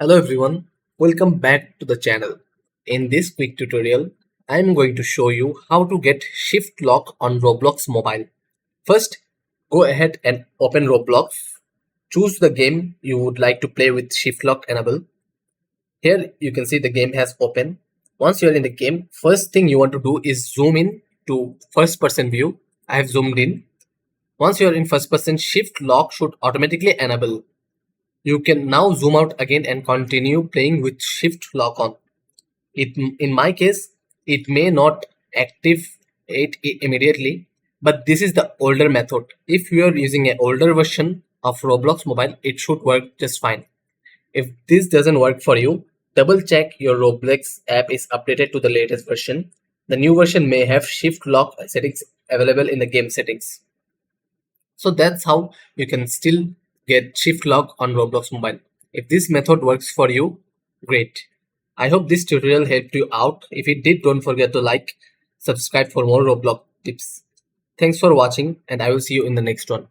Hello everyone, welcome back to the channel. In this quick tutorial, I am going to show you how to get shift lock on Roblox mobile. First, go ahead and open Roblox. Choose the game you would like to play with shift lock enable. Here you can see the game has opened. Once you are in the game, first thing you want to do is zoom in to first person view. I have zoomed in. Once you are in first person, shift lock should automatically enable. You can now zoom out again and continue playing with shift lock on. In my case, it may not active it immediately, but this is the older method. If you are using an older version of Roblox mobile, it should work just fine. If this doesn't work for you, double check your Roblox app is updated to the latest version. The new version may have shift lock settings available in the game settings. So that's how you can still get shift lock on Roblox mobile. If this method works for you, great. I hope this tutorial helped you out. If it did, don't forget to like, subscribe for more Roblox tips. Thanks for watching and I will see you in the next one.